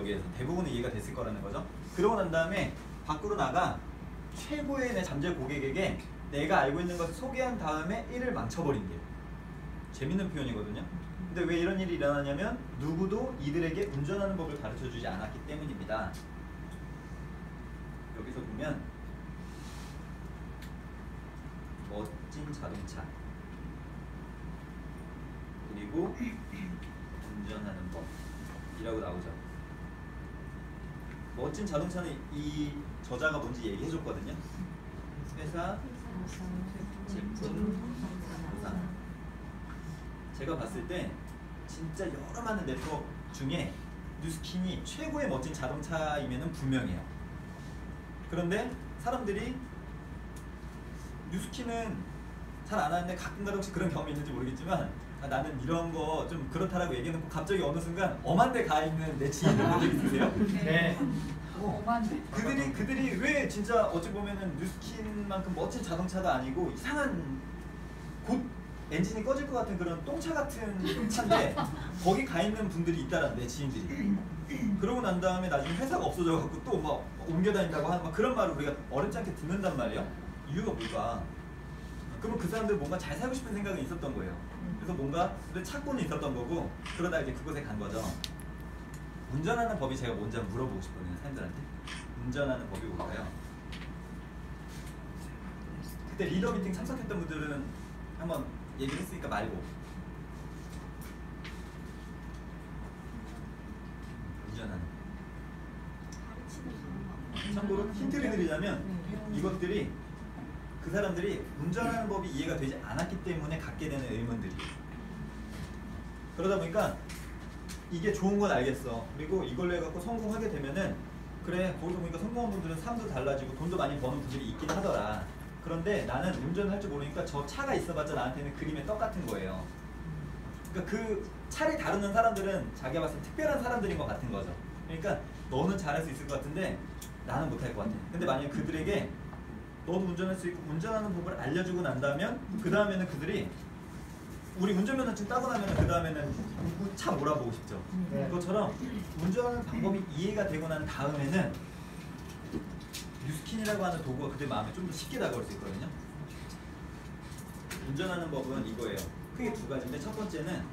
여기에서 대부분은 이해가 됐을 거라는 거죠. 그러고 난 다음에 밖으로 나가 최고의 내 잠재 고객에게 내가 알고 있는 것을 소개한 다음에 일을 망쳐버린대요. 재밌는 표현이거든요. 근데 왜 이런 일이 일어나냐면 누구도 이들에게 운전하는 법을 가르쳐주지 않았기 때문입니다. 여기서 보면 멋진 자동차 그리고 운전하는 법이라고 나오죠. 멋진 자동차는 이 저자가 뭔지 얘기해줬거든요. 회사, 제품, 보상. 제가 봤을 때 진짜 여러 많은 네트워크 중에 뉴스킨이 최고의 멋진 자동차이면은 분명해요. 그런데 사람들이 뉴스킨은 잘 안 하는데 가끔가다 혹시 그런 경험이 있는지 모르겠지만 나는 이런 거 좀 그렇다라고 얘기해놓고 갑자기 어느 순간 엄한 데 가 있는 내 지인들 본 적 있으세요? 네. 그들이 왜 진짜 어찌 보면은 뉴스킨만큼 멋진 자동차도 아니고 이상한 곧 엔진이 꺼질 것 같은 그런 똥차 같은 차인데 거기 가 있는 분들이 있다라는 내 지인들이. 그러고 난 다음에 나중에 회사가 없어져갖고 또 막 옮겨 다닌다고 하는 막 그런 말을 우리가 어렵지 않게 듣는단 말이에요. 이유가 뭘까? 그러면 그 사람들 뭔가 잘 살고 싶은 생각은 있었던 거예요. 그래서 뭔가 찾고는 있었던 거고 그러다 이제 그곳에 간 거죠. 운전하는 법이 제가 뭔지 한번 물어보고 싶거든요. 사람들한테. 운전하는 법이 뭘까요? 그때 리더 미팅 참석했던 분들은 한번 얘기를 했으니까 말고. 운전하는. 참고로 힌트를 드리자면 이것들이 그 사람들이 운전하는 법이 이해가 되지 않았기 때문에 갖게 되는 의문들이에요. 그러다 보니까 이게 좋은 건 알겠어. 그리고 이걸로 해갖고 성공하게 되면은 그래 거기서 보니까 성공한 분들은 삶도 달라지고 돈도 많이 버는 분들이 있긴 하더라. 그런데 나는 운전을 할 줄 모르니까 저 차가 있어봤자 나한테는 그림의 떡 같은 거예요. 그러니까 그 차를 다루는 사람들은 자기가 봤을 때 특별한 사람들인 것 같은 거죠. 그러니까 너는 잘할 수 있을 것 같은데 나는 못할 것 같아. 근데 만약에 그들에게 너도 운전할 수 있고 운전하는 법을 알려주고 난다면 그 다음에는 그들이 우리 운전면허증 따고 나면 그 다음에는 차 몰아보고 싶죠. 그것처럼 운전하는 방법이 이해가 되고 난 다음에는 뉴스킨이라고 하는 도구가 그들 마음에 좀 더 쉽게 다가올 수 있거든요. 운전하는 법은 이거예요. 크게 두 가지인데 첫 번째는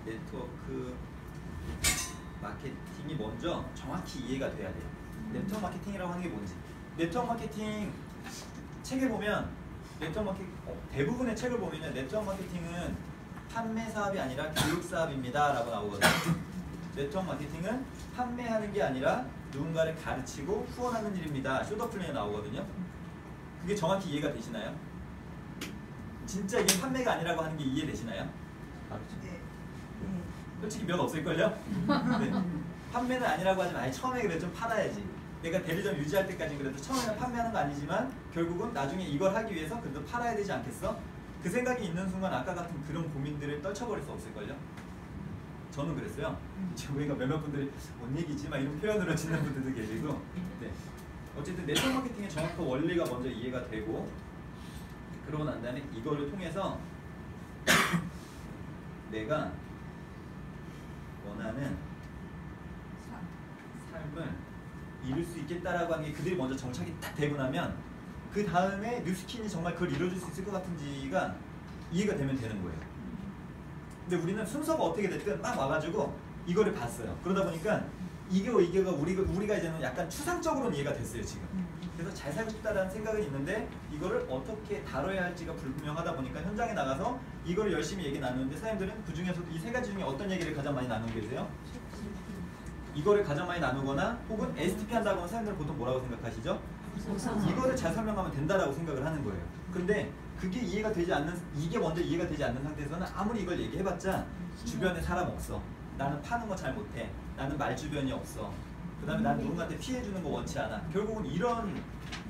네트워크 마케팅이 먼저 정확히 이해가 돼야 돼요. 네트워크 마케팅이라고 하는 게 뭔지. 네트워크 마케팅 책에 보면 대부분의 책을 보면 네트워크 마케팅은 판매 사업이 아니라 교육 사업입니다 라고 나오거든요. 네트워크 마케팅은 판매하는 게 아니라 누군가를 가르치고 후원하는 일입니다. 쇼더플랜에 나오거든요. 그게 정확히 이해가 되시나요? 진짜 이게 판매가 아니라고 하는 게 이해되시나요? 네. 솔직히 몇 없을걸요? 네. 판매는 아니라고 하지만 아니 처음에 그래 좀 팔아야지. 내가 대리점 유지할 때까지 그래도 처음에는 판매하는 거 아니지만 결국은 나중에 이걸 하기 위해서 그래도 팔아야 되지 않겠어? 그 생각이 있는 순간 아까 같은 그런 고민들을 떨쳐버릴 수 없을걸요? 저는 그랬어요. 저희가 몇몇 분들이 뭔 얘기지? 막 이런 표현으로 짓는 분들도 계시고. 네. 어쨌든 네트워크 마케팅의 정확한 원리가 먼저 이해가 되고 그러고 난 다음에 이거를 통해서 내가 원하는 삶을 이룰 수 있겠다라고 하는 게 그들이 먼저 정착이 딱 되고 나면 그 다음에 뉴스킨이 정말 그걸 이뤄줄 수 있을 것 같은지가 이해가 되면 되는 거예요. 근데 우리는 순서가 어떻게 됐든 막 와가지고 이거를 봤어요. 그러다 보니까 이게가 우리가 이제는 약간 추상적으로는 이해가 됐어요 지금. 그래서 잘 살고 싶다라는 생각은 있는데 이거를 어떻게 다뤄야 할지가 불분명하다 보니까 현장에 나가서 이거를 열심히 얘기 나누는데 사람들은 그 중에서도 이 세 가지 중에 어떤 얘기를 가장 많이 나누고 계세요? 이거를 가장 많이 나누거나 혹은 STP 한다고 하면 사람들은 보통 뭐라고 생각하시죠? 이거를 잘 설명하면 된다라고 생각을 하는 거예요. 근데 그게 이해가 되지 않는, 이게 먼저 이해가 되지 않는 상태에서는 아무리 이걸 얘기해봤자 주변에 사람 없어. 나는 파는 거 잘 못해. 나는 말 주변이 없어. 그 다음에 난 누군가한테 피해주는 거 원치 않아. 결국은 이런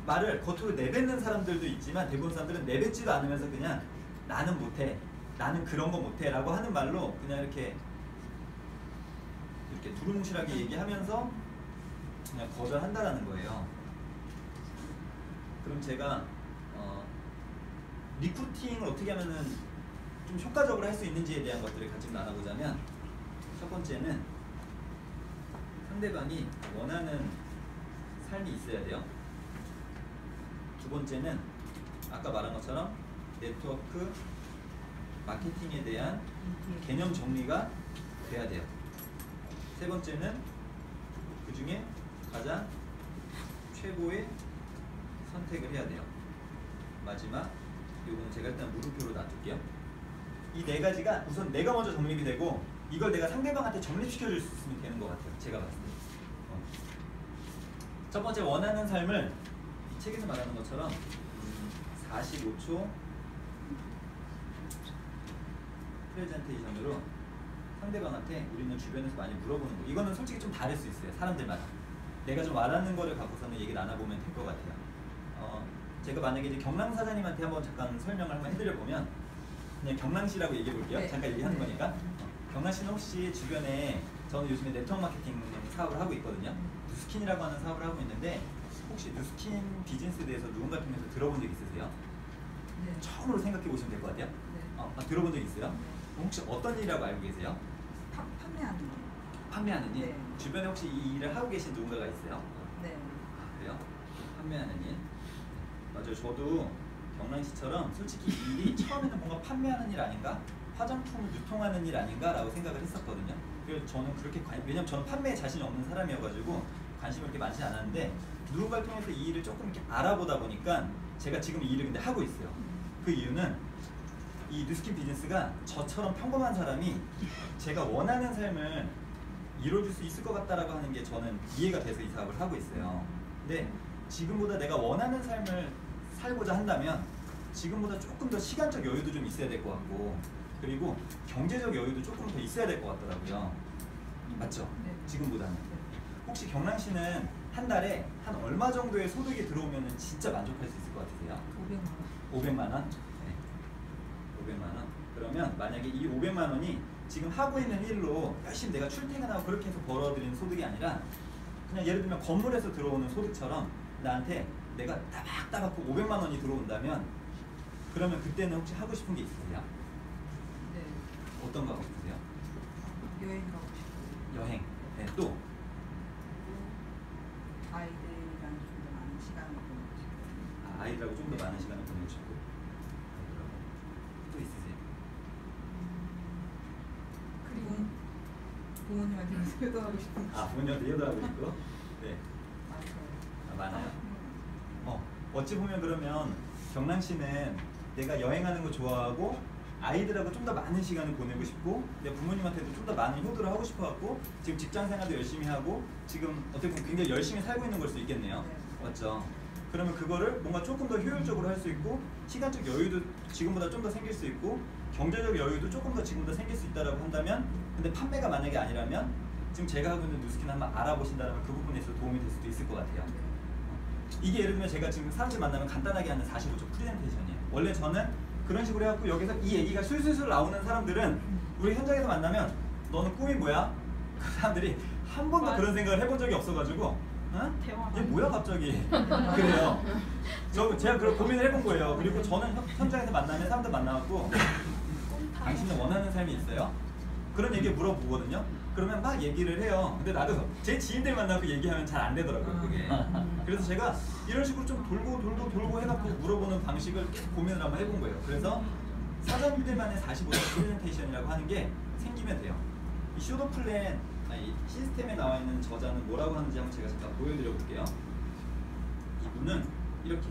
말을 겉으로 내뱉는 사람들도 있지만 대부분 사람들은 내뱉지도 않으면서 그냥 나는 못해. 나는 그런 거 못해 라고 하는 말로 그냥 이렇게 두루뭉실하게 얘기하면서 그냥 거절한다라는 거예요. 그럼 제가 리크루팅을 어떻게 하면은 좀 효과적으로 할 수 있는지에 대한 것들을 같이 나눠보자면 첫 번째는 상대방이 원하는 삶이 있어야 돼요. 두 번째는 아까 말한 것처럼 네트워크 마케팅에 대한 개념 정리가 돼야 돼요. 세 번째는 그 중에 가장 최고의 선택을 해야 돼요. 마지막, 이거는 제가 일단 물음표로 놔둘게요. 이 네 가지가 우선 내가 먼저 정립이 되고 이걸 내가 상대방한테 정립시켜줄 수 있으면 되는 것 같아요. 제가 봤을 때. 첫 번째, 원하는 삶을 이 책에서 말하는 것처럼 45초 프레젠테이션으로 상대방한테 우리는 주변에서 많이 물어보는 거. 이거는 솔직히 좀 다를 수 있어요. 사람들마다. 내가 좀 와닿는 거를 갖고서는 얘기 나눠보면 될 것 같아요. 제가 만약에 이제 경랑 사장님한테 한번 잠깐 설명을 한번 해드려보면, 그냥 경랑씨라고 얘기해 볼게요. 네. 잠깐 얘기하는 거니까. 경랑씨는 혹시 주변에, 저는 요즘에 네트워크 마케팅 사업을 하고 있거든요. 뉴스킨이라고 하는 사업을 하고 있는데, 혹시 뉴스킨 비즈니스에 대해서 누군가 통해서 들어본 적 있으세요? 네. 처음으로 생각해 보시면 될 것 같아요. 네. 들어본 적 있어요? 네. 혹시 어떤 일이라고 알고 계세요? 판매하는 거. 판매하는 일? 네. 주변에 혹시 이 일을 하고 계신 누군가가 있어요? 네. 그래요? 판매하는 일? 맞아요. 저도 경란 씨처럼 솔직히 이 일이 처음에는 뭔가 판매하는 일 아닌가? 화장품을 유통하는 일 아닌가? 라고 생각을 했었거든요. 그래서 저는 그렇게 왜냐면 저는 판매에 자신이 없는 사람이어가지고 관심이 그렇게 많지 않았는데, 누군가를 통해서 이 일을 조금 이렇게 알아보다 보니까 제가 지금 이 일을 근데 하고 있어요. 그 이유는 이 뉴스킨 비즈니스가 저처럼 평범한 사람이 제가 원하는 삶을 이루어줄 수 있을 것 같다라고 하는 게 저는 이해가 돼서 이 사업을 하고 있어요. 근데 지금보다 내가 원하는 삶을 살고자 한다면 지금보다 조금 더 시간적 여유도 좀 있어야 될 것 같고, 그리고 경제적 여유도 조금 더 있어야 될 것 같더라고요. 맞죠? 네. 지금보다는. 혹시 경랑 씨는 한 달에 한 얼마 정도의 소득이 들어오면 진짜 만족할 수 있을 것 같으세요? 500만 원. 500만 원? 네. 500만 원? 그러면 만약에 이 500만 원이 지금 하고 있는 일로 열심히 내가 출퇴근하고 그렇게 해서 벌어들이는 소득이 아니라, 그냥 예를 들면 건물에서 들어오는 소득처럼 나한테 내가 따박따박 500만 원이 들어온다면, 그러면 그때는 혹시 하고 싶은 게 있으세요? 네. 어떤 거 하고 싶으세요? 여행 가고 싶어요. 여행. 네. 또 아이들이랑 좀 더 많은 시간을 보내고 싶어요. 아이들하고 좀 더 많은 시간을 보내고 싶고. 또 있으세요? 그리고 부모님한테 효도하고 싶은 거. 부모님한테 효도하고 싶고. 네. 많아요. 많아요? 어찌 보면 그러면 경랑 씨는 내가 여행하는 거 좋아하고 아이들하고 좀 더 많은 시간을 보내고 싶고, 내 부모님한테도 좀 더 많은 효도를 하고 싶어 갖고 지금 직장 생활도 열심히 하고 지금 어떻게 보면 굉장히 열심히 살고 있는 걸 수 있겠네요. 네. 맞죠? 그러면 그거를 뭔가 조금 더 효율적으로 할 수 있고, 시간적 여유도 지금보다 좀 더 생길 수 있고, 경제적 여유도 조금 더 지금보다 생길 수 있다라고 한다면, 근데 판매가 만약에 아니라면 지금 제가 하고 있는 뉴스킨 한번 알아보신다면 그 부분에서 도움이 될 수도 있을 것 같아요. 이게 예를 들면 제가 지금 사람들 만나면 간단하게 하는 45초 프레젠테이션이에요. 원래 저는 그런 식으로 해갖고 여기서 이 얘기가 술술술 나오는 사람들은 우리 현장에서 만나면 너는 꿈이 뭐야? 그 사람들이 한 번도 그런 생각을 해본 적이 없어가지고, 얘 뭐야 갑자기? 그래요. 제가 그런 고민을 해본 거예요. 그리고 저는 현장에서 만나면 사람들 만나갖고 당신은 원하는 삶이 있어요? 그런 얘기 물어보거든요. 그러면 막 얘기를 해요. 근데 나도 제 지인들 만나고 얘기하면 잘 안 되더라고요, 그게. 그래서 제가 이런 식으로 좀 돌고 해갖고 물어보는 방식을 계속 고민을 한번 해본 거예요. 그래서 사장님들만의 45초 프레젠테이션이라고 하는 게 생기면 돼요. 이 쇼도 플랜, 시스템에 나와 있는 저자는 뭐라고 하는지 한번 제가 잠깐 보여드려 볼게요. 이분은 이렇게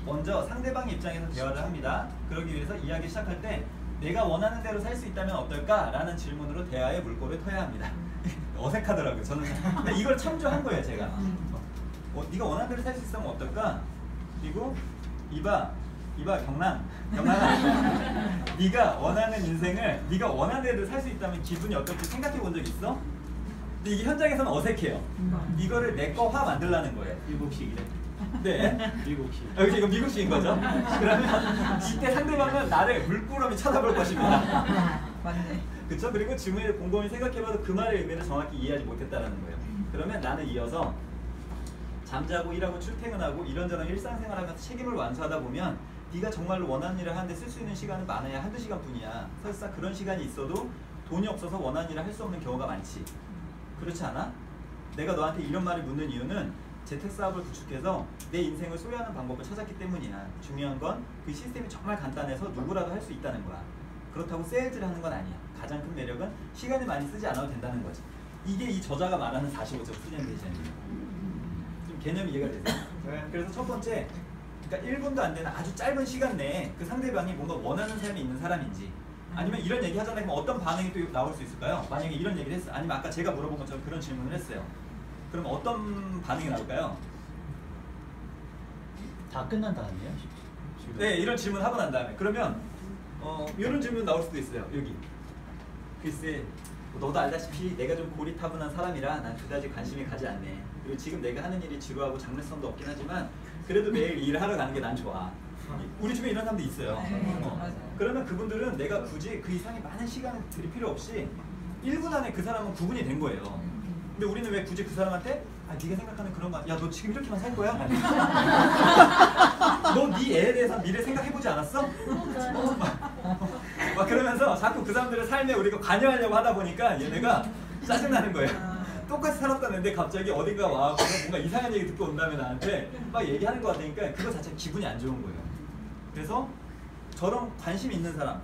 먼저 상대방 입장에서 대화를 합니다. 그러기 위해서 이야기 시작할 때 내가 원하는 대로 살 수 있다면 어떨까? 라는 질문으로 대화의 물꼬를 터야 합니다. 어색하더라고요. 저는 근데 이걸 참조한 거예요, 제가. 네가 원하는 대로 살 수 있다면 어떨까? 그리고 이봐 경란아, 네가 원하는 인생을 네가 원하는 대로 살 수 있다면 기분이 어떨지 생각해 본 적 있어? 근데 이게 현장에서는 어색해요. 이거를 내 거화 만들라는 거예요. 미국식이래. 네. 미국식. 여기 이거 미국식인 거죠? 그러면 이때 상대방은 나를 물끄러미 쳐다볼 것입니다. 맞네. 그쵸? 그리고 질문을 곰곰이 생각해봐도 그 말의 의미를 정확히 이해하지 못했다는 거예요. 그러면 나는 이어서 잠자고 일하고 출퇴근하고 이런저런 일상생활하면서 책임을 완수하다 보면 네가 정말로 원하는 일을 하는데 쓸 수 있는 시간은 많아야 한두 시간뿐이야. 설사 그런 시간이 있어도 돈이 없어서 원하는 일을 할 수 없는 경우가 많지. 그렇지 않아? 내가 너한테 이런 말을 묻는 이유는 재택사업을 구축해서 내 인생을 소유하는 방법을 찾았기 때문이야. 중요한 건 그 시스템이 정말 간단해서 누구라도 할 수 있다는 거야. 그렇다고 세일즈를 하는 건 아니야. 가장 큰 매력은 시간을 많이 쓰지 않아도 된다는 거지. 이게 이 저자가 말하는 45점 프레젠테이션이에요. 좀 개념이 이해가 되세요? 그래서 첫 번째, 그러니까 1분도 안 되는 아주 짧은 시간 내에 그 상대방이 뭔가 원하는 삶이 있는 사람인지, 아니면 이런 얘기 하잖아요. 그럼 어떤 반응이 또 나올 수 있을까요? 만약에 이런 얘기를 했어요. 아니면 아까 제가 물어본 것처럼 그런 질문을 했어요. 그럼 어떤 반응이 나올까요? 다 끝난 다음에요? 네, 이런 질문 하고 난 다음에 그러면 이런 질문 나올 수도 있어요. 여기 글쎄, 너도 알다시피 내가 좀 고리타분한 사람이라 난 그다지 관심이 가지 않네. 그리고 지금 내가 하는 일이 지루하고 장래성도 없긴 하지만 그래도 매일 일을 하러 가는 게 난 좋아. 우리 집에 이런 사람도 있어요. 그러면 그분들은 내가 굳이 그 이상의 많은 시간을 들일 필요 없이 1분 안에 그 사람은 구분이 된 거예요. 근데 우리는 왜 굳이 그 사람한테 네가 생각하는 그런 거, 야 너 지금 이렇게만 살 거야? 너 네 애에 대해서 미래 생각해보지 않았어? 막 그러면서 자꾸 그 사람들의 삶에 우리가 관여하려고 하다 보니까 얘네가 짜증나는 거예요. 똑같이 살았다는데 갑자기 어딘가 와서 뭔가 이상한 얘기 듣고 온 다음에 나한테 막 얘기하는 거 같으니까 그거 자체가 기분이 안 좋은 거예요. 그래서 저런 관심 있는 사람,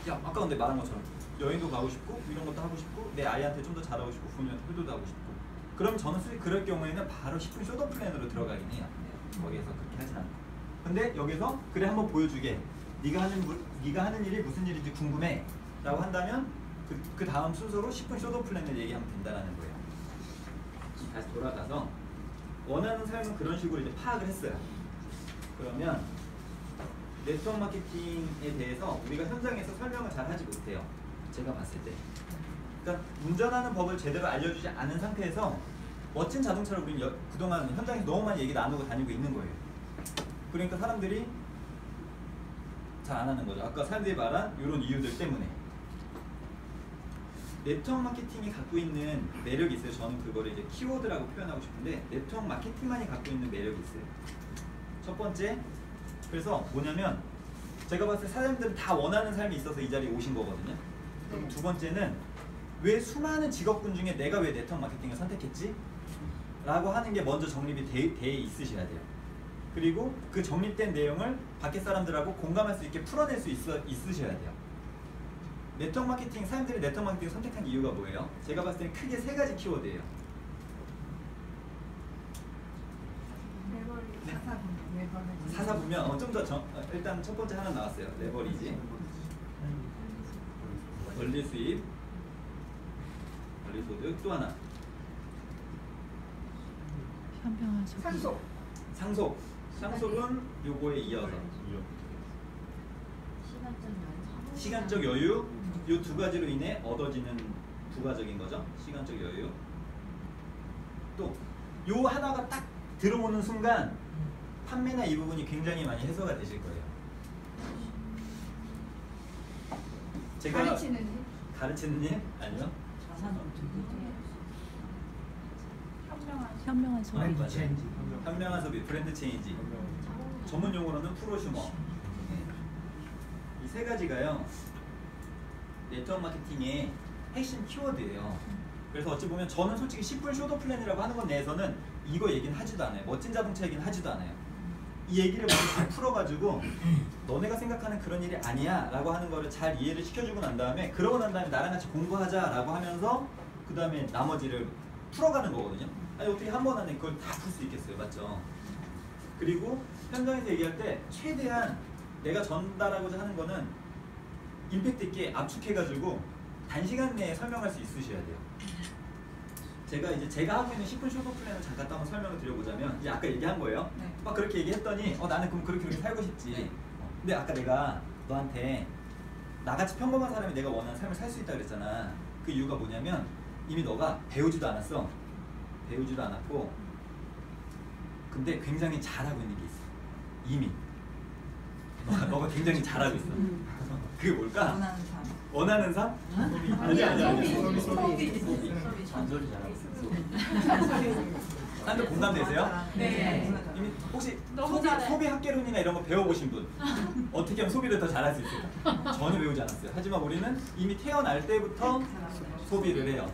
야 아까 근데 말한 것처럼 여행도 가고 싶고 이런 것도 하고 싶고 내 아이한테 좀 더 잘하고 싶고 부모님한테 효도도 하고 싶고, 그럼 저는 솔직히 그럴 경우에는 바로 10분 쇼더 플랜으로 들어가긴 해요. 거기에서 그렇게 하진 않고. 근데 여기서 그래 한번 보여주게, 네가 하는 일이 무슨 일인지 궁금해 라고 한다면 그 다음 순서로 10분 쇼더 플랜을 얘기하면 된다는 거예요. 다시 돌아가서 원하는 삶은 그런 식으로 이제 파악을 했어요. 그러면 네트워크 마케팅에 대해서 우리가 현장에서 설명을 잘 하지 못해요. 제가 봤을 때. 그러니까 운전하는 법을 제대로 알려주지 않은 상태에서 멋진 자동차를 우리는 그동안 현장에서 너무 많이 얘기 나누고 다니고 있는 거예요. 그러니까 사람들이 잘 안 하는 거죠. 아까 사람들이 말한 이런 이유들 때문에. 네트워크 마케팅이 갖고 있는 매력이 있어요. 저는 그거를 이제 키워드라고 표현하고 싶은데 네트워크 마케팅만이 갖고 있는 매력이 있어요. 첫 번째, 그래서 뭐냐면 제가 봤을 때 사람들은 다 원하는 삶이 있어서 이 자리에 오신 거거든요. 그럼 두 번째는 왜 수많은 직업군 중에 내가 왜 네트워크 마케팅을 선택했지? 라고 하는 게 먼저 정립이 돼 있으셔야 돼요. 그리고 그 정립된 내용을 밖에 사람들하고 공감할 수 있게 풀어낼 수 있으셔야 돼요. 네트워크 마케팅, 사람들이 네트워크 마케팅을 선택한 이유가 뭐예요? 제가 봤을 때는 크게 세 가지 키워드예요. 사사보면 좀 더 일단 첫 번째 하나 나왔어요. 레버리지, 원리 수입, 원리 소득, 또 하나 현명한 소비. 상속. 은 요거에 이어서 시간적 여유, 이 두 가지로 인해 얻어지는 부가적인 거죠. 시간적 여유. 또 요 하나가 딱 들어오는 순간 판매나 이 부분이 굉장히 많이 해소가 되실 거예요. 제가 가르치는 일? 아니요. 현명한 소비. 브랜드 체인지. 현명한 소비, 브랜드 체인지. 전문 용어로는 프로슈머. 이 세 가지가요, 네트워크 마케팅의 핵심 키워드예요. 그래서 어찌 보면 저는 솔직히 10분 쇼더 플랜이라고 하는 것 내에서는 이거 얘기는 하지도 않아요. 멋진 자동차 얘기는 하지도 않아요. 이 얘기를 먼저 잘 풀어가지고 너네가 생각하는 그런 일이 아니야 라고 하는 거를 잘 이해를 시켜주고 난 다음에, 그러고 난 다음에 나랑 같이 공부하자 라고 하면서 그 다음에 나머지를 풀어가는 거거든요. 아니 어떻게 한 번 안에 그걸 다 풀 수 있겠어요. 맞죠? 그리고 현장에서 얘기할 때 최대한 내가 전달하고자 하는 거는 임팩트 있게 압축해가지고 단시간 내에 설명할 수 있으셔야 돼요. 제가 하고 있는 10분 쇼더 플랜을 잠깐 또 한번 설명을 드려보자면, 이제 아까 얘기한 거예요. 네. 막 그렇게 얘기했더니 나는 그럼 그렇게 살고 싶지. 네. 근데 아까 내가 너한테 나같이 평범한 사람이 내가 원하는 삶을 살 수 있다 그랬잖아. 그 이유가 뭐냐면 이미 너가 배우지도 않았어. 배우지도 않았고 근데 굉장히 잘하고 있는 게 있어. 이미 너가 굉장히 잘하고 있어. 그게 뭘까? 원하는 삶. 원하는 삶? 아니. 잔소리 잘하고. 다들 공감되세요? 네. 이미 혹시 너무 잘해. 소비 학개론이나 이런 거 배워보신 분 어떻게 하면 소비를 더 잘할 수 있을까? 전혀 배우지 않았어요. 하지만 우리는 이미 태어날 때부터 소비를 해요.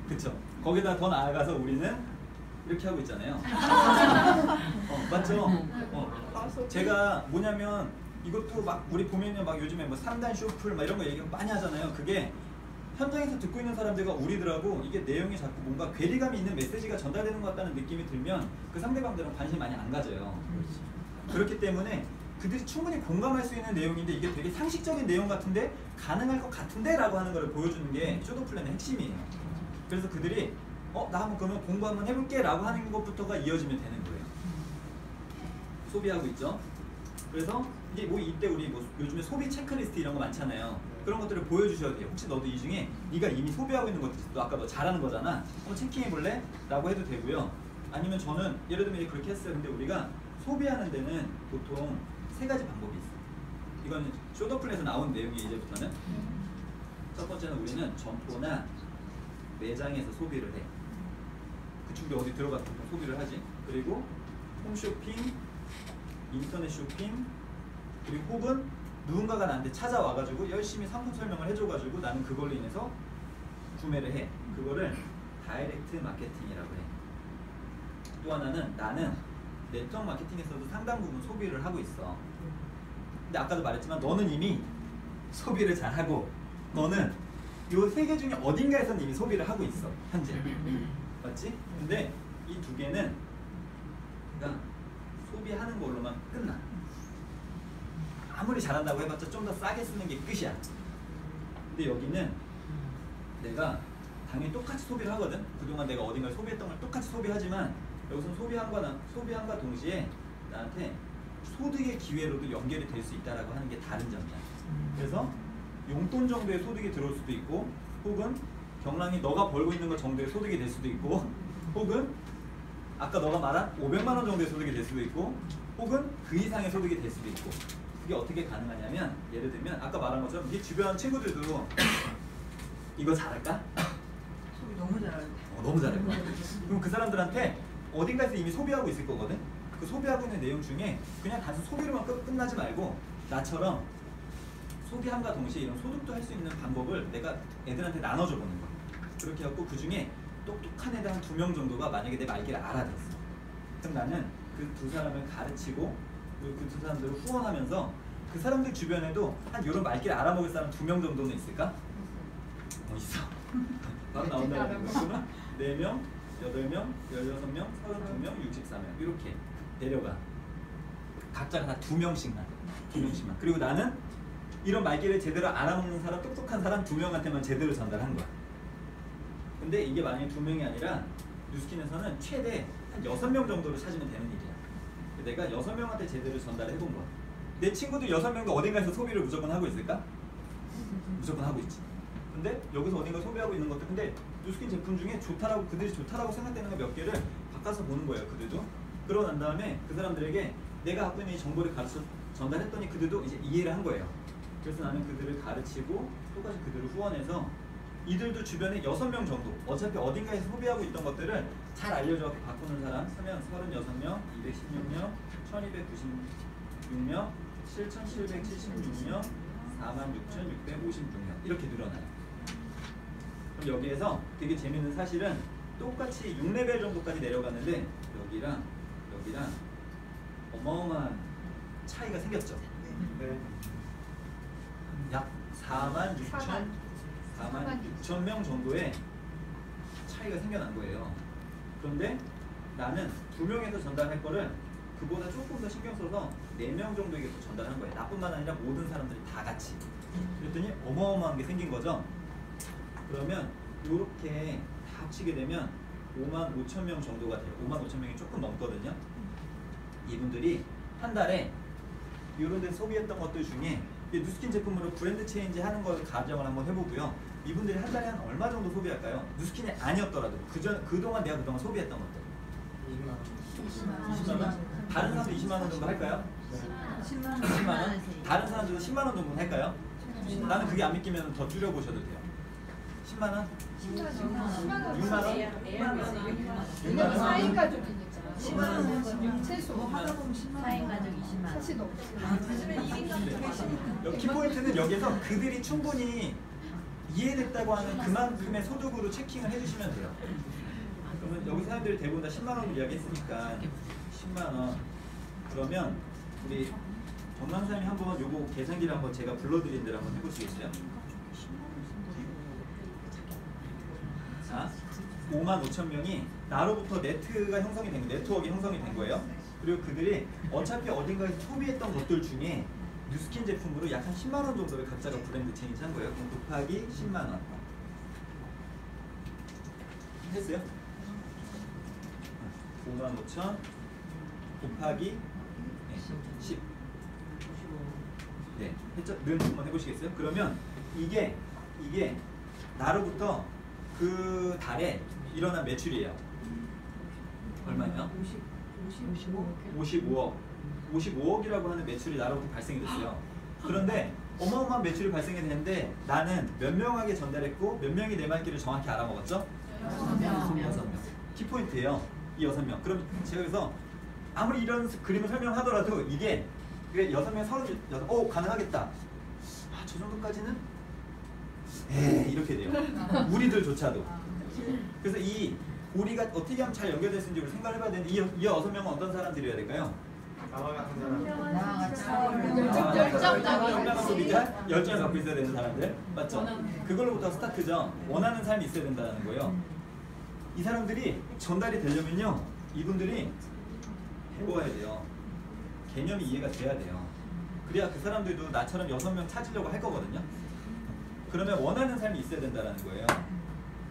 그쵸? 거기다 더 나아가서 우리는 이렇게 하고 있잖아요. 맞죠? 제가 뭐냐면 이것도 막 우리 보면은 막 요즘에 뭐 3단 쇼플 막 이런 거 얘기 많이 하잖아요. 그게 현장에서 듣고 있는 사람들과 우리들하고 이게 내용이 자꾸 뭔가 괴리감이 있는 메시지가 전달되는 것 같다는 느낌이 들면 그 상대방들은 관심 많이 안 가져요. 그렇기 때문에 그들이 충분히 공감할 수 있는 내용인데 이게 되게 상식적인 내용 같은데 가능할 것 같은데 라고 하는 걸 보여주는 게 쇼도 플랜의 핵심이에요. 그래서 그들이 나 한번 그러면 공부 한번 해볼게 라고 하는 것부터가 이어지면 되는 거예요. 소비하고 있죠. 그래서 이게 뭐 이때 우리 뭐 요즘에 소비 체크리스트 이런 거 많잖아요. 그런 것들을 보여주셔야 돼요. 혹시 너도 이 중에 네가 이미 소비하고 있는 것들 너 아까 너 잘하는 거잖아. 한번 체킹해볼래? 라고 해도 되고요. 아니면 저는 예를 들면 이제 그렇게 했어요. 근데 우리가 소비하는 데는 보통 3가지 방법이 있어요. 이건 쇼더플랜에서 나온 내용이 이제부터는 첫 번째는 우리는 점포나 매장에서 소비를 해. 그쪽에 어디 들어가서 보통 소비를 하지. 그리고 홈쇼핑, 인터넷 쇼핑, 그리고 혹은 누군가가 나한테 찾아와가지고 열심히 상품 설명을 해줘가지고 나는 그걸로 인해서 구매를 해. 그거를 다이렉트 마케팅이라고 해. 또 하나는 나는 네트워크 마케팅에서도 상당 부분 소비를 하고 있어. 근데 아까도 말했지만 너는 이미 소비를 잘하고 너는 요 3개 중에 어딘가에서는 이미 소비를 하고 있어. 현재. 맞지? 근데 이 2개는 그러니까 소비하는 걸로만 끝나. 아무리 잘한다고 해봤자 좀 더 싸게 쓰는 게 끝이야. 근데 여기는 내가 당연히 똑같이 소비를 하거든. 그동안 내가 어딘가를 소비했던 걸 똑같이 소비하지만 여기서는 소비함과 동시에 나한테 소득의 기회로도 연결이 될 수 있다라고 하는 게 다른 점이야. 그래서 용돈 정도의 소득이 들어올 수도 있고 혹은 경랑이 너가 벌고 있는 것 정도의 소득이 될 수도 있고 혹은 아까 너가 말한 500만 원 정도의 소득이 될 수도 있고 혹은 그 이상의 소득이 될 수도 있고 그게 어떻게 가능하냐면 예를 들면 아까 말한 것처럼 네 주변 친구들도 이거 잘할까? 소비 너무 잘하는데. 너무 잘할 거야. 그럼 그 사람들한테 어딘가에서 이미 소비하고 있을 거거든. 그 소비하고 있는 내용 중에 그냥 단순 소비로만 끝나지 말고 나처럼 소비함과 동시에 이런 소득도 할 수 있는 방법을 내가 애들한테 나눠줘 보는 거야. 그렇게 해갖고 그 중에 똑똑한 애들 한 2명 정도가 만약에 내 말귀를 알아듣었어. 그럼 나는 그 2사람을 가르치고 그리고 그 2사람들을 후원하면서 그 사람들 주변에도 한 이런 말귀를 알아먹을 사람 2명 정도는 있을까? 있어. 바로 나온다는 거구나. 4명, 8명, 16명, 32명, 64명 이렇게 내려가. 각자가 다 2명씩만. 그리고 나는 이런 말귀를 제대로 알아먹는 사람, 똑똑한 사람 2명한테만 제대로 전달한 거야. 근데 이게 만약에 2명이 아니라 뉴스킨에서는 최대 한 6명 정도를 찾으면 되는 일이야. 내가 6명한테 제대로 전달을 해본 거야. 내 친구들 6명도 어딘가에서 소비를 무조건 하고 있을까? 무조건 하고 있지. 근데 여기서 어딘가 소비하고 있는 것들 근데 뉴스킨 제품 중에 그들이 좋다라고 생각되는 거 몇 개를 바꿔서 보는 거예요. 그들도. 그러고 난 다음에 그 사람들에게 내가 갖고 있는 이 정보를 가르쳐 전달했더니 그들도 이제 이해를 한 거예요. 그래서 나는 그들을 가르치고 똑같이 그들을 후원해서 이들도 주변에 6명 정도 어차피 어딘가에서 소비하고 있던 것들을 잘 알려줘 바꾸는 사람 쓰면 36명, 216명, 1296명, 7776명, 46,656명 이렇게 늘어나요. 그럼 여기에서 되게 재밌는 사실은 똑같이 6레벨 정도까지 내려갔는데 여기랑 어마어마한 차이가 생겼죠. 네. 약 46,000명 정도의 차이가 생겨난 거예요. 그런데 나는 2명에서 전달할 거를 그보다 조금 더 신경 써서 4명 정도에게 또 전달한 거예요. 나뿐만 아니라 모든 사람들이 다 같이. 그랬더니 어마어마한 게 생긴 거죠. 그러면 이렇게 다 합치게 되면 55,000명 정도가 돼요. 55,000명이 조금 넘거든요. 이분들이 한 달에 이런 데 소비했던 것들 중에 뉴스킨 제품으로 브랜드 체인지 하는 걸 가정을 한번 해보고요. 이분들이 한 달에 한 얼마 정도 소비할까요? 뉴스킨이 아니었더라도 그동안 내가 그동안 소비했던 것들 20만 원? 다른 사람도 20만 원 정도 할까요? 10만 원. 10만 원? 다른 사람들도 10만 원 정도 할까요? 나는 그게 안 믿기면 더 줄여보셔도 돼요. 10만 원? 6만 원? 왜냐면 4인 가족이니까 10만 원 최소 하다 보면 10만 원 4인 가족 20만 원. 사실 없어. 요즘엔 1인가족이 키포인트는 여기서 그들이 충분히 이해됐다고 하는 그만큼의 소득으로 체킹을 해주시면 돼요. 그러면 여기 사람들이 대부분 다 10만 원을 이야기했으니까 10만 원. 그러면 우리 정남사님이 한번 요거 계산기를 한번 제가 불러드린 대로 한번 해보시겠어요? 자, 5만 5천 명이 나로부터 네트가 형성이 된 거예요. 네트워크가 형성이 된 거예요. 그리고 그들이 어차피 어딘가에서 소비했던 것들 중에 뉴스킨 제품으로 약 한 10만 원 정도를 각자가 브랜드 체인지 한 거예요. 그럼 곱하기 10만 원. 했어요? 5만 5천 곱하기 10. 네, 했죠? 는 한번 해보시겠어요? 그러면 이게 나로부터 그 달에 일어난 매출이에요. 얼마냐? 55억. 55억이라고 하는 매출이 나로부터 발생이 됐어요. 그런데 어마어마한 매출이 발생이 되는데 나는 몇 명에게 전달했고 몇 명이 내 말귀를 정확히 알아먹었죠? 6명. 키포인트예요. 이 6명. 그럼 제가 여기서 아무리 이런 그림을 설명하더라도 이게 6명 36, 가능하겠다. 아, 저 정도까지는? 에이, 이렇게 돼요. 우리들조차도. 그래서 이 고리가 어떻게 하면 잘 연결됐는지 우리 생각을 해봐야 되는데 이 6명은 어떤 사람들이어야 될까요? 나와 같은 사람. 열정을 갖고 있어야 되는 사람들. 맞죠? 그걸로부터 스타트죠. 원하는 삶이 있어야 된다는 거예요. 이 사람들이 전달이 되려면요. 이분들이 해보아야 돼요. 개념이 이해가 돼야 돼요. 그래야 그 사람들도 나처럼 6명 찾으려고 할 거거든요. 그러면 원하는 삶이 있어야 된다는 거예요.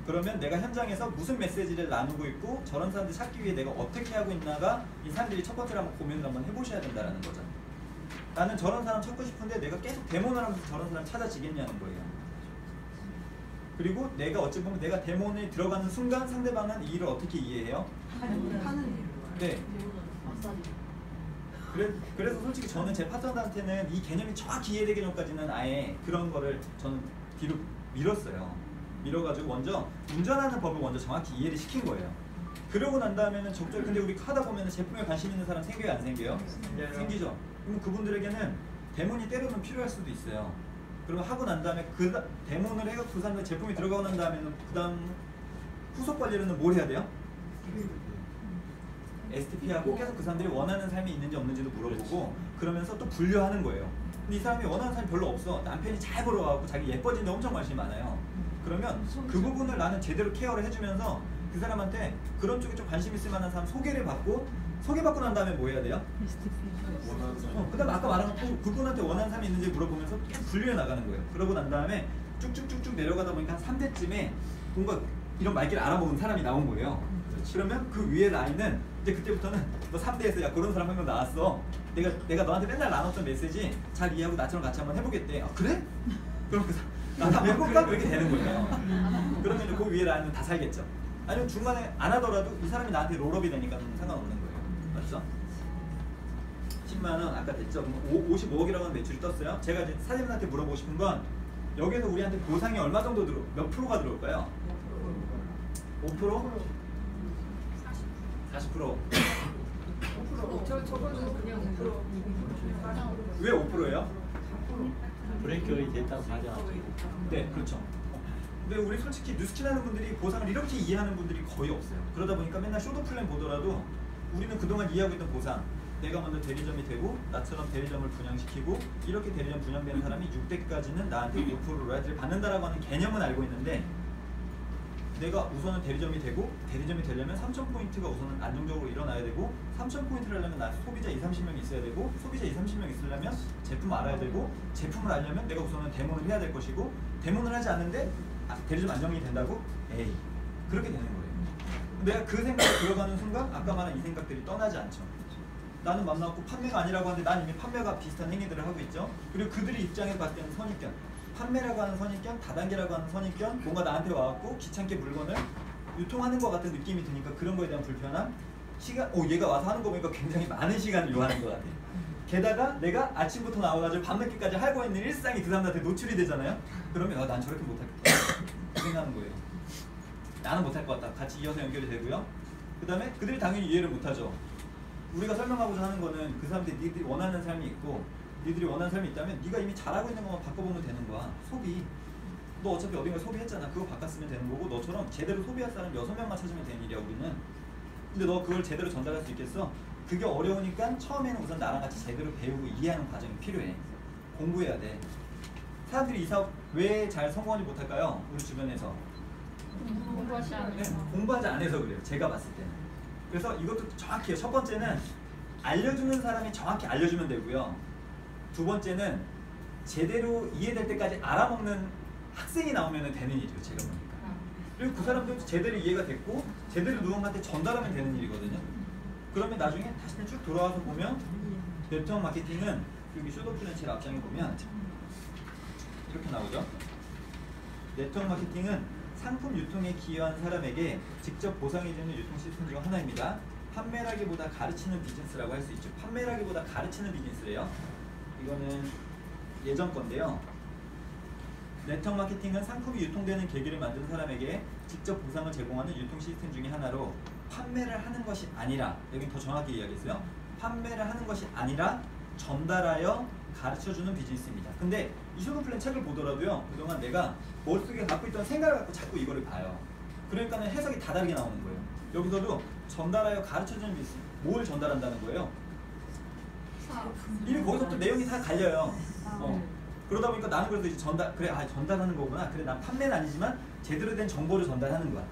그러면 내가 현장에서 무슨 메시지를 나누고 있고 저런 사람들 찾기 위해 내가 어떻게 하고 있나가 이 사람들이 첫 번째로 한번 고민을 한번 해보셔야 된다는 거죠. 나는 저런 사람 찾고 싶은데 내가 계속 데모를 하면서 저런 사람 찾아지겠냐는 거예요. 그리고 내가 어찌 보면 내가 데모에 들어가는 순간 상대방은 이 일을 어떻게 이해해요? 하는 일로 네. 그래서 솔직히 저는 제 파트너한테는 이 개념이 정확히 이해되기 전까지는 아예 그런 거를 저는 뒤로 밀었어요. 밀어가지고 먼저 운전하는 법을 먼저 정확히 이해를 시킨 거예요. 그러고 난 다음에는 적절히 근데 우리 하다 보면 제품에 관심 있는 사람 생겨요, 안 생겨요? 생기죠. 그럼 그분들에게는 데몬이 때로는 필요할 수도 있어요. 그러면 하고 난 다음에 그 데몬을 해서 그 사람들 제품이 들어가고 난 다음에는 그 다음 후속 관리로는 뭘 해야 돼요? STP하고 계속 그 사람들이 원하는 삶이 있는지 없는지도 물어보고 그러면서 또 분류하는 거예요. 근데 이 사람이 원하는 삶이 별로 없어. 남편이 잘 벌어가고 자기 예뻐지는데 엄청 관심이 많아요. 그러면 그 부분을 나는 제대로 케어를 해주면서 그 사람한테 그런 쪽에 좀 관심 있을 만한 사람 소개를 받고 소개받고 난 다음에 뭐 해야 돼요? 그 다음에 아까 말한 거 그분한테 원하는 삶이 있는지 물어보면서 계속 분류해 나가는 거예요. 그러고 난 다음에 쭉쭉쭉쭉 내려가다 보니까 한 3대쯤에 뭔가 이런 말귀를 알아먹은 사람이 나온 거예요. 그러면 그 위에 라인은 이제 그때부터는 너 3대에서 야 그런 사람 한 명 나왔어. 내가 너한테 맨날 나눴던 메시지 잘 이해하고 나처럼 같이 한번 해보겠대. 아 그래? 그럼 그 사람 나 해볼까? 이렇게 되는 거예요. 그러면 이제 그 위에 라인은 다 살겠죠. 아니면 중간에 안 하더라도 이 사람이 나한테 롤업이 되니까 상관없는 거예요. 맞죠? 10만 원 아까 됐죠? 55억이라고 하는 매출이 떴어요. 제가 이제 사장님한테 물어보고 싶은 건 여기에서 우리한테 보상이 얼마 정도 몇 프로가 들어올까요? 5%? 40%? 저거는 그냥 5%. 왜 5%예요? 브레이크가 됐다고 가져왔죠. 네, 그렇죠. 근데 우리 솔직히 뉴스킨 하는 분들이 보상을 이렇게 이해하는 분들이 거의 없어요. 그러다 보니까 맨날 쇼도 플랜 보더라도 우리는 그동안 이해하고 있던 보상 내가 먼저 대리점이 되고 나처럼 대리점을 분양시키고 이렇게 대리점 분양되는 사람이 6대까지는 나한테 5% 로얄티를 받는다라고 하는 개념은 알고 있는데 내가 우선은 대리점이 되고 대리점이 되려면 3,000포인트가 우선은 안정적으로 일어나야 되고 3,000포인트를 하려면 나 소비자 20-30명 있어야 되고 소비자 20-30명 있으려면 제품을 알아야 되고 제품을 알려면 내가 우선은 데모를 해야 될 것이고 데모를 하지 않는데 대리점 안정이 된다고? 에이 그렇게 되는 거예요. 내가 그 생각에 들어가는 순간 아까 말한 이 생각들이 떠나지 않죠. 나는 만나고 판매가 아니라고 하는데 난 이미 판매가 비슷한 행위들을 하고 있죠. 그리고 그들의 입장에서 봤을 때는 선입견 판매라고 하는 선입견, 다단계라고 하는 선입견 뭔가 나한테 와갖고 귀찮게 물건을 유통하는 것 같은 느낌이 드니까 그런 거에 대한 불편함 시간, 얘가 와서 하는 거 보니까 굉장히 많은 시간을 요하는 것 같아요. 게다가 내가 아침부터 나와가지고 밤늦게까지 하고 있는 일상이 그 사람들한테 노출이 되잖아요. 그러면 난 저렇게 못하겠다 생각하는 거예요. 나는 못할 것 같다. 같이 이어서 연결이 되고요. 그 다음에 그들이 당연히 이해를 못하죠. 우리가 설명하고자 하는 거는 그 사람들이 니들이 원하는 삶이 있고 니들이 원하는 삶이 있다면 네가 이미 잘하고 있는 것만 바꿔보면 되는 거야. 소비. 너 어차피 어딘가 소비했잖아. 그거 바꿨으면 되는 거고 너처럼 제대로 소비할 사람 6명만 찾으면 되는 일이야 우리는. 근데 너 그걸 제대로 전달할 수 있겠어? 그게 어려우니까 처음에는 우선 나랑 같이 제대로 배우고 이해하는 과정이 필요해. 공부해야 돼. 사람들이 이 사업 왜 잘 성공하지 못할까요? 우리 주변에서 공부하지 네, 않아요. 공부하지 않아서 그래요. 제가 봤을 때는. 그래서 이것도 정확해요. 첫 번째는 알려주는 사람이 정확히 알려주면 되고요. 두 번째는 제대로 이해될 때까지 알아먹는 학생이 나오면 되는 일이에요. 제가 보니까. 그리고 그 사람도 제대로 이해가 됐고 제대로 누군가한테 전달하면 되는 일이거든요. 그러면 나중에 다시 쭉 돌아와서 보면 네트워크 마케팅은 여기 쇼더플랜 제일 앞장에 보면 이렇게 나오죠. 네트워크 마케팅은 상품 유통에 기여한 사람에게 직접 보상해주는 유통 시스템 중 하나입니다. 판매라기보다 가르치는 비즈니스라고 할 수 있죠. 판매라기보다 가르치는 비즈니스래요. 이거는 예전 건데요. 네트워크 마케팅은 상품이 유통되는 계기를 만든 사람에게 직접 보상을 제공하는 유통 시스템 중에 하나로 판매를 하는 것이 아니라, 여기 더 정확히 이야기했어요. 판매를 하는 것이 아니라 전달하여 가르쳐주는 비즈니스입니다. 근데 이 쇼더플랜 책을 보더라도요, 그동안 내가 머릿속에 갖고 있던 생각을 갖고 자꾸 이거를 봐요. 그러니까는 해석이 다 다르게 나오는 거예요. 여기서도 전달하여 가르쳐주는 비즈니스, 뭘 전달한다는 거예요? 이미 거기서부터 내용이 다 갈려요. 그러다 보니까 나는 그래서 이제 전달하는 거구나. 그래, 난 판매는 아니지만 제대로 된 정보를 전달하는 거야.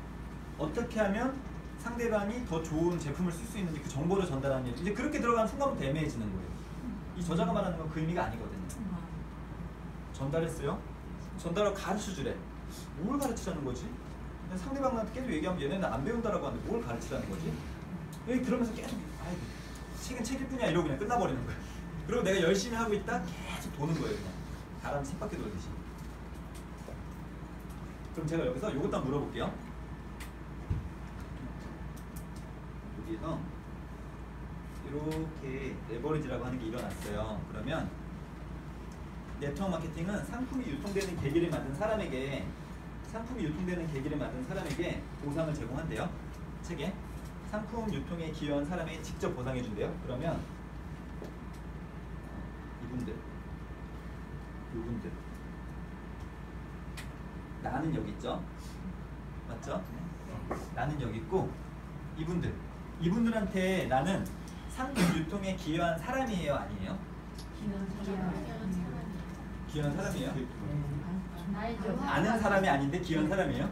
어떻게 하면 상대방이 더 좋은 제품을 쓸 수 있는지 그 정보를 전달하는 일. 이제 그렇게 들어가는 순간부터 애매해지는 거예요. 이 저자가 말하는 건 그 의미가 아니거든요. 전달했어요? 전달하고 가르쳐주래. 뭘 가르치라는 거지? 상대방한테 계속 얘기하면 얘네는 안 배운다라고 하는데 뭘 가르치라는 거지? 그러면서 계속 책은 책일 뿐이야 이러고 그냥 끝나버리는 거예요. 그리고 내가 열심히 하고 있다 계속 도는 거예요. 그냥 바람 쳇바퀴 돌듯이. 그럼 제가 여기서 이것도 한번 물어볼게요. 여기서 이렇게 레버리지라고 하는 게 일어났어요. 그러면 네트워크 마케팅은 상품이 유통되는 계기를 만든 사람에게 보상을 제공한대요. 책에 상품 유통에 기여한 사람에게 직접 보상해 준대요. 그러면 이분들 나는 여기 있죠? 맞죠? 나는 여기 있고 이분들한테 나는 상품 유통에 기여한 사람이에요, 아니에요? 기여한 사람이에요? 아는 사람이 아닌데 기여한 사람이에요?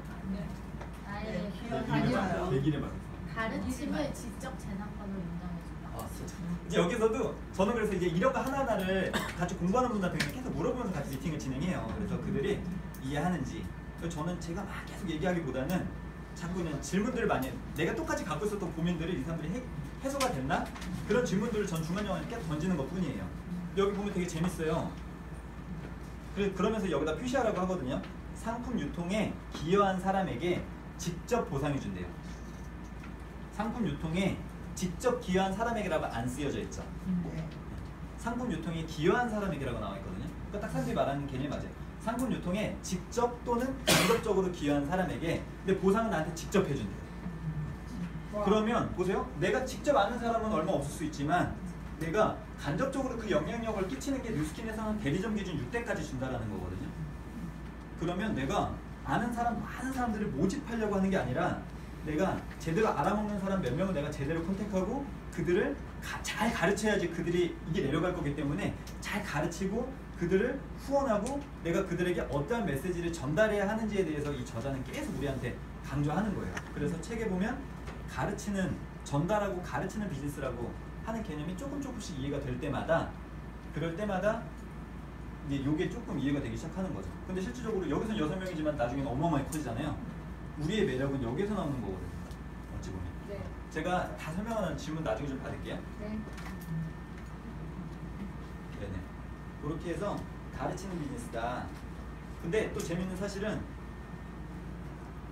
얘기를 막. 가르침을 직접 재난권으로 인정해준다. 이제 여기서도 저는 그래서 이제 이런 거 하나하나를 같이 공부하는 분들한테 계속 물어보면서 같이 미팅을 진행해요. 그래서 그들이 이해하는지. 그래서 저는 제가 막 계속 얘기하기보다는 자꾸 그냥 질문들을 많이 해요. 내가 똑같이 갖고 있었던 고민들을 이 사람들이 해소가 됐나? 그런 질문들을 전 중간중간에 계속 던지는 것 뿐이에요. 여기 보면 되게 재밌어요. 그러면서 여기다 표시하라고 하거든요. 상품 유통에 기여한 사람에게 직접 보상해 준대요. 상품 유통에 직접 기여한 사람에게라고 안 쓰여져 있죠. 상품 유통에 기여한 사람에게라고 나와 있거든요. 그러니까 딱 사람들이 말하는 개념이 맞아요. 상품 유통에 직접 또는 간접적으로 기여한 사람에게 근데 보상은 나한테 직접 해준대요. 그러면 보세요. 내가 직접 아는 사람은 얼마 없을 수 있지만 내가 간접적으로 그 영향력을 끼치는 게 뉴스킨에서는 대리점 기준 6대까지 준다라는 거거든요. 그러면 내가 아는 사람 많은 사람들을 모집하려고 하는 게 아니라 내가 제대로 알아먹는 사람 몇 명을 내가 제대로 컨택하고 그들을 잘 가르쳐야지 그들이 이게 내려갈 거기 때문에 잘 가르치고 그들을 후원하고 내가 그들에게 어떠한 메시지를 전달해야 하는지에 대해서 이 저자는 계속 우리한테 강조하는 거예요. 그래서 책에 보면 전달하고 가르치는 비즈니스라고 하는 개념이 조금씩 이해가 될 때마다 그럴 때마다 이제 요게 조금 이해가 되기 시작하는 거죠. 근데 실질적으로 여기서는 6명이지만 나중에는 어마어마하게 커지잖아요. 우리의 매력은 여기서 나오는 거거든요. 어찌 보면. 네. 제가 다 설명하는 질문 나중에 좀 받을게요. 네. 네네. 그렇게 해서 가르치는 비즈니스다. 근데 또 재밌는 사실은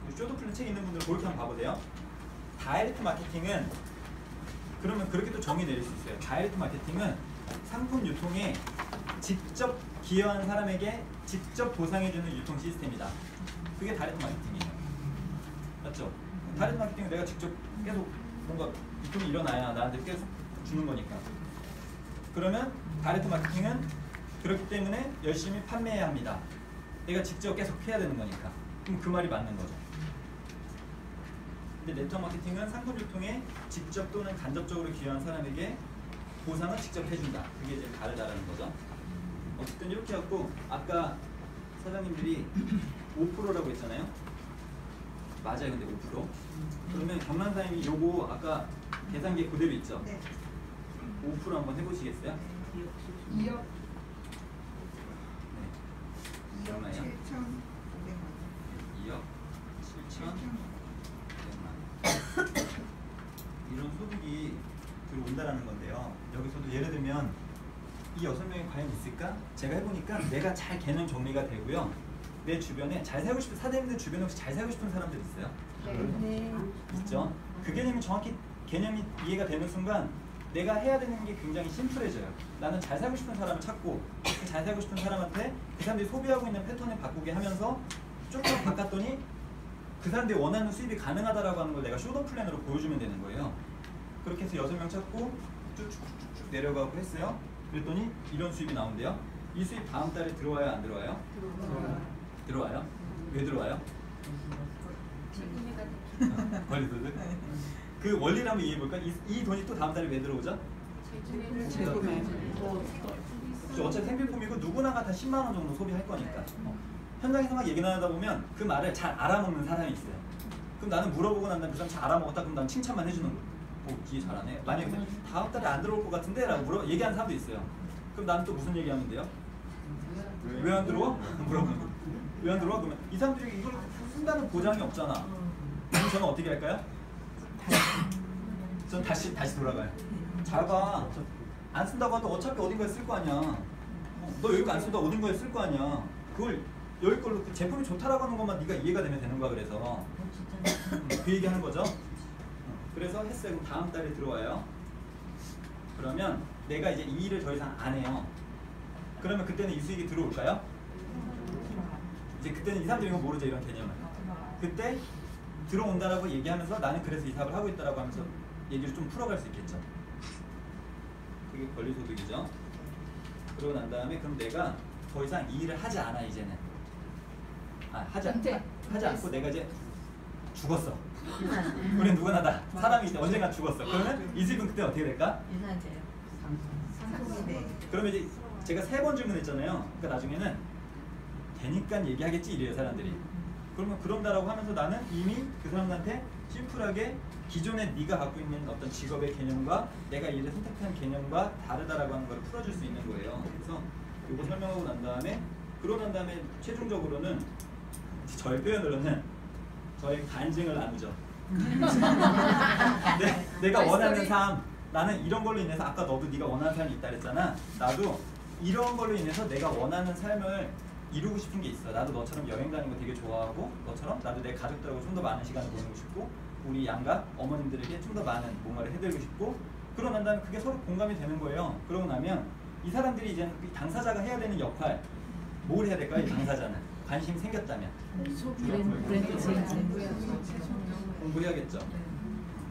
쇼더플랜 책 있는 분들 그렇게 한번 봐보세요. 다이렉트 마케팅은 그러면 그렇게 또 정의 내릴 수 있어요. 다이렉트 마케팅은 상품 유통에 직접 기여한 사람에게 직접 보상해주는 유통 시스템이다. 그게 다이렉트 마케팅이에요. 맞죠? 다이렉트 마케팅은 내가 직접 계속 뭔가 유통이 일어나야 나한테 계속 주는 거니까. 그러면 다이렉트 마케팅은 그렇기 때문에 열심히 판매해야 합니다. 내가 직접 계속 해야 되는 거니까. 그럼 그 말이 맞는 거죠. 근데 네트워크 마케팅은 상품 유통에 직접 또는 간접적으로 기여한 사람에게 보상을 직접 해준다. 그게 이제 다르다라는 거죠. 어쨌든 이렇게 해갖고 아까 사장님들이 5%라고 했잖아요. 맞아요. 근데 5%. 그러면 경란사님이 요거 아까 계산기 그대로 있죠? 네. 5% 한번 해보시겠어요? 2억 네. 얼마예요? 7,500만 원. 2억 7,500만. 이런 소득이 들어온다라는 건데요. 여기서도 예를 들면 이 6명이 과연 있을까? 제가 해보니까 내가 잘 개념 정리가 되고요. 내 주변에 잘 살고 싶은 사장님들 주변에 혹시 잘 살고 싶은 사람들 있어요? 네. 있죠? 그 개념이 정확히 개념이 이해가 되는 순간 내가 해야 되는 게 굉장히 심플해져요. 나는 잘 살고 싶은 사람을 찾고 그 잘 살고 싶은 사람한테 그 사람들이 소비하고 있는 패턴을 바꾸게 하면서 조금 바꿨더니 그 사람들이 원하는 수입이 가능하다라고 하는 걸 내가 쇼더 플랜으로 보여주면 되는 거예요. 그렇게 해서 6명 찾고 쭉쭉쭉 내려가고 했어요. 그랬더니 이런 수입이 나온대요. 이 수입 다음 달에 들어와요? 안 들어와요? 들어와요? 왜 들어와요? 권리소득? 그 원리를 한번 이해해볼까? 이 돈이 또 다음 달에 왜 들어오죠? 재구매. 어차피 생필품이고 누구나가 다 10만 원 정도 소비할 거니까. 현장에서 막 얘기 나누다 보면 그 말을 잘 알아먹는 사람이 있어요. 그럼 나는 물어보고 난 다음에 그 사람 잘 알아먹었다 그럼 난 칭찬만 해주는 거예요. 기회 잘하네. 만약에 다음 달에 안 들어올 것 같은데? 라고 얘기하는 사람도 있어요. 그럼 나는 또 무슨 얘기하면 돼요? 왜 안 들어와? 물어보는 거예요. 왜 안 들어와? 그러면 이 사람들이 이걸 쓴다는 보장이 없잖아. 그럼 저는 어떻게 할까요? 전 다시 돌아가요. 잘 봐. 안 쓴다고 하도 어차피 어딘가에 쓸 거 아니야. 너 여기 안 쓴다 어딘가에 쓸 거 아니야. 그걸 여기 걸로 그 제품이 좋다라고 하는 것만 네가 이해가 되면 되는 거야. 그래서 그 얘기하는 거죠. 그래서 했어요. 그럼 다음 달에 들어와요. 그러면 내가 이제 이 일을 더 이상 안 해요. 그러면 그때는 이 수익이 들어올까요? 이제 그때는 이 사람들이 이거 모르죠. 이런 개념을. 그때 들어온다라고 얘기하면서 나는 그래서 이 사업을 하고 있다라고 하면서 얘기를 좀 풀어갈 수 있겠죠. 그게 권리소득이죠. 그러고 난 다음에 그럼 내가 더 이상 이 일을 하지 않아 이제는. 하지 않고 내가 이제 죽었어. 우리 누구나 다 사람이 이제 언젠가 죽었어. 그러면 이 집은 그때 어떻게 될까? 상품이 네. 그러면 이제 제가 3번 질문했잖아요. 그러니까 나중에는 되니까 얘기하겠지 이래요 사람들이. 그러면 그런다라고 하면서 나는 이미 그 사람한테 심플하게 기존에 네가 갖고 있는 어떤 직업의 개념과 내가 이 일을 선택한 개념과 다르다라고 하는 걸 풀어줄 수 있는 거예요. 그래서 이거 설명하고 난 다음에 그러고 난 다음에 최종적으로는 저의 표현으로는 저의 간증을 나누죠. 내가 원하는 삶, 나는 이런 걸로 인해서 아까 너도 네가 원하는 삶이 있다 그랬잖아. 나도 이런 걸로 인해서 내가 원하는 삶을 이루고 싶은 게 있어. 나도 너처럼 여행 다니는 거 되게 좋아하고 너처럼 나도 내 가족들하고 좀 더 많은 시간을 보내고 싶고 우리 양가 어머님들에게 좀 더 많은 뭔가를 해드리고 싶고 그러고 난 다음에 그게 서로 공감이 되는 거예요. 그러고 나면 이 사람들이 이제 당사자가 해야 되는 역할 뭘 해야 될까요? 이 당사자는 관심이 생겼다면 브랜드 체인지. 공부해야겠죠.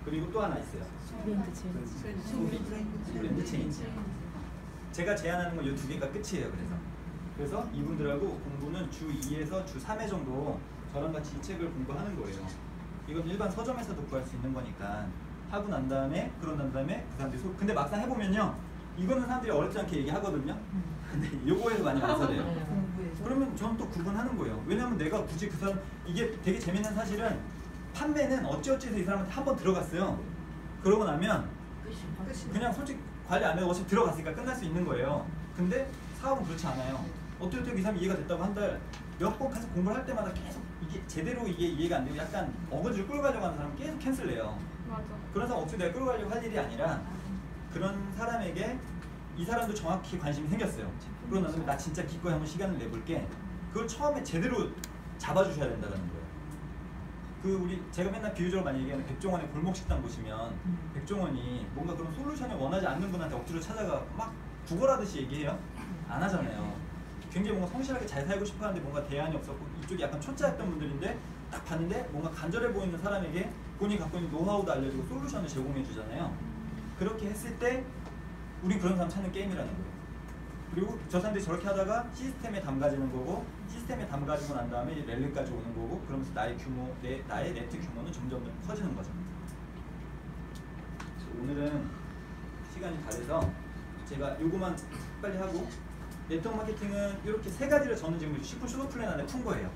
그리고 또 하나 있어요. 브랜드 체인지. 소비, 브랜드 체인지. 제가 제안하는 건 이 2개가 끝이에요. 그래서 이분들하고 공부는 주 2에서 주 3회 정도 저랑 같이 이 책을 공부하는 거예요. 이건 일반 서점에서도 구할 수 있는 거니까 하고 난 다음에 그런 다음에 그 사람들이 근데 막상 해보면요 이거는 사람들이 어렵지 않게 얘기하거든요. 근데 요거에서 많이 망설여요. 그러면 저는 또 구분하는 거예요. 왜냐면 내가 굳이 그 사람 이게 되게 재밌는 사실은 판매는 어찌어찌해서 이 사람한테 한번 들어갔어요. 그러고 나면 그냥 솔직히 관리 안 해도 어차피 들어갔으니까 끝날 수 있는 거예요. 근데 사업은 그렇지 않아요. 어떻게 이 사람이 이해가 됐다고 한 달 몇 번 가서 공부를 할 때마다 계속 이게 제대로 이게 이해가 안 되고 약간 어거지로 끌고 가려고 하는 사람은 계속 캔슬해요. 맞아. 그런 사람 어떻게 내가 끌고 가려고 할 일이 아니라 그런 사람에게 이 사람도 정확히 관심이 생겼어요. 그러고 나서 나 진짜 기꺼이 한번 시간을 내볼게. 그걸 처음에 제대로 잡아주셔야 된다는 거예요. 우리 제가 맨날 비유적으로 많이 얘기하는 백종원의 골목식당 보시면 백종원이 뭔가 그런 솔루션을 원하지 않는 분한테 억지로 찾아가 막 구걸하듯이 얘기해요? 안 하잖아요. 굉장히 뭔가 성실하게 잘 살고 싶어 하는데 뭔가 대안이 없었고 이쪽이 약간 초짜였던 분들인데 딱 봤는데 뭔가 간절해 보이는 사람에게 본인이 갖고 있는 노하우도 알려주고 솔루션을 제공해 주잖아요. 그렇게 했을 때 우린 그런 사람 찾는 게임이라는 거예요. 그리고 저 사람들이 저렇게 하다가 시스템에 담가지는 거고 시스템에 담가지고 난 다음에 랠리까지 오는 거고 그러면서 나의 네트 규모는 점점 커지는 거죠. 오늘은 시간이 다 돼서 제가 요거만 빨리 하고 네트워크 마케팅은 이렇게 세 가지를 저는 지금 10분 쇼도 플랜 안에 푼 거예요.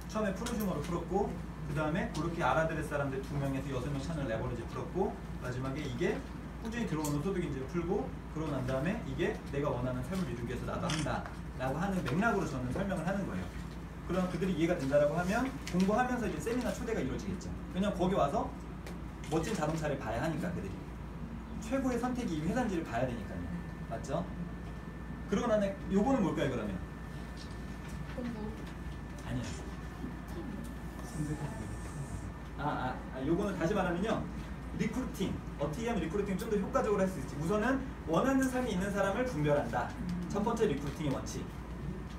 처음에 프로즈머로 풀었고 그 다음에 그렇게 알아들을 사람들 2명에서 6명 찾는 레버리지 풀었고 마지막에 이게 꾸준히 들어오는 소득인지를 풀고 그러고 난 다음에 이게 내가 원하는 삶을 이루기 위해서 나도 한다 라고 하는 맥락으로 저는 설명을 하는 거예요. 그럼 그들이 이해가 된다라고 하면 공부하면서 이제 세미나 초대가 이루어지겠죠. 왜냐면 거기 와서 멋진 자동차를 봐야 하니까 그들이 최고의 선택이 이 회사인지를 봐야 되니까요. 맞죠? 그러고 나면 요거는 뭘까요 그러면? 공부. 아니요. 요거는 다시 말하면요. 리크루팅. 어떻게 하면 리크루팅 좀 더 효과적으로 할 수 있지? 우선은 원하는 삶이 있는 사람을 분별한다. 첫 번째 리크루팅의 원칙.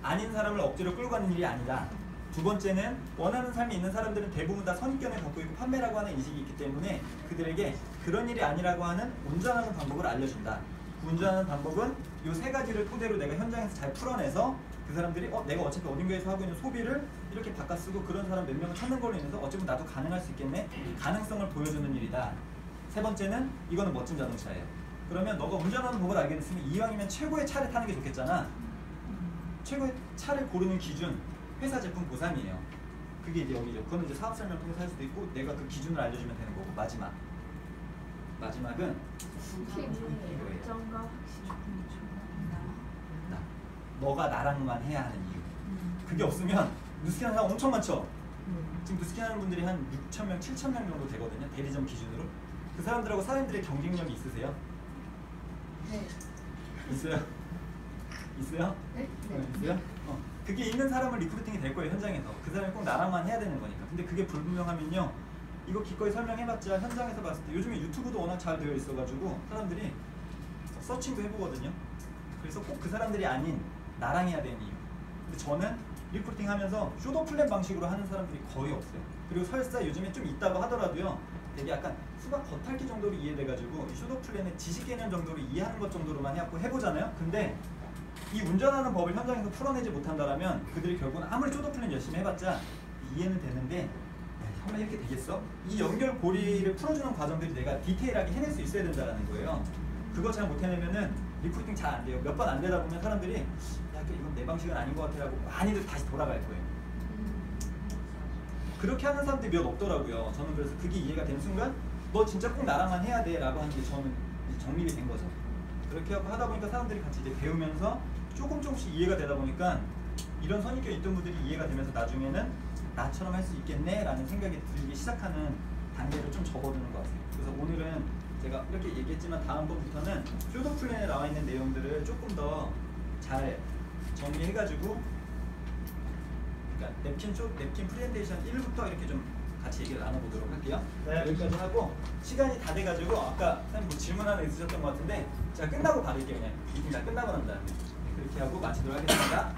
아닌 사람을 억지로 끌고 가는 일이 아니다. 두 번째는 원하는 삶이 있는 사람들은 대부분 다 선입견을 갖고 있고 판매라고 하는 인식이 있기 때문에 그들에게 그런 일이 아니라고 하는 운전하는 방법을 알려준다. 그 운전하는 방법은 이 세 가지를 토대로 내가 현장에서 잘 풀어내서 그 사람들이 내가 어차피 어딘가에서 하고 있는 소비를 이렇게 바꿔 쓰고 그런 사람 몇 명을 찾는 걸로 인해서 어쩌면 나도 가능할 수 있겠네. 가능성을 보여주는 일이다. 세 번째는 이거는 멋진 자동차예요. 그러면 너가 운전하는 법을 알게 됐으면 이왕이면 최고의 차를 타는 게 좋겠잖아. 최고의 차를 고르는 기준 회사 제품 보상이에요. 그게 이제 여기죠. 그거는 이제 사업 설명 통해서 할 수도 있고 내가 그 기준을 알려주면 되는 거고 마지막은 이거예요. 너가 나랑만 해야 하는 이유. 그게 없으면 누스킨 하는 사람 엄청 많죠. 지금 누스킨 하는 분들이 한 6,000명, 7,000명 정도 되거든요. 대리점 기준으로. 그 사람들하고 사람들의 경쟁력이 있으세요? 네. 있어요? 있어요? 네? 있어요? 그게 있는 사람은 리크루팅이 될 거예요. 현장에서. 그 사람이 꼭 나랑만 해야 되는 거니까. 근데 그게 불분명하면요. 이거 기꺼이 설명해봤자 현장에서 봤을 때 요즘에 유튜브도 워낙 잘 되어 있어가지고 사람들이 서칭도 해보거든요. 그래서 꼭 그 사람들이 아닌 나랑 해야 되는 이유. 근데 저는 리크루팅 하면서 쇼도 플랜 방식으로 하는 사람들이 거의 없어요. 그리고 설사 요즘에 좀 있다고 하더라도요. 되게 약간 수박 겉핥기 정도로 이해돼가지고 이 쇼도 플랜의 지식 개념 정도로 이해하는 것 정도로만 해보잖아요. 근데 이 운전하는 법을 현장에서 풀어내지 못한다면 그들이 결국은 아무리 쇼도 플랜 열심히 해봤자 이해는 되는데 정말 이렇게 되겠어? 이 연결고리를 풀어주는 과정들이 내가 디테일하게 해낼 수 있어야 된다는 거예요. 그거 잘 못 해내면은 리크루팅 잘 안 돼요. 몇 번 안 되다 보면 사람들이 야, 이건 내 방식은 아닌 것 같아라고 많이들 다시 돌아갈 거예요. 그렇게 하는 사람들이 몇 없더라고요. 저는 그래서 그게 이해가 된 순간 너 진짜 꼭 나랑만 해야 돼 라고 하는 게 저는 정립이 된 거죠. 그렇게 하고 하다 보니까 사람들이 같이 이제 배우면서 조금씩 이해가 되다 보니까 이런 선입견 있던 분들이 이해가 되면서 나중에는 나처럼 할 수 있겠네 라는 생각이 들기 시작하는 단계를 좀 접어드는 것 같아요. 그래서 오늘은 제가 이렇게 얘기했지만 다음번부터는 쇼도 플랜에 나와 있는 내용들을 조금 더 잘 정리해가지고 그러니까 냅킨 프레젠테이션 1부터 이렇게 좀 같이 얘기를 나눠보도록 할게요. 네. 여기까지 하고 시간이 다 돼가지고 아까 선생님 뭐 질문 하나 있으셨던 것 같은데 제가 끝나고 받을게요. 그냥 미팅 다 끝나고 난 다음에 그렇게 하고 마치도록 하겠습니다.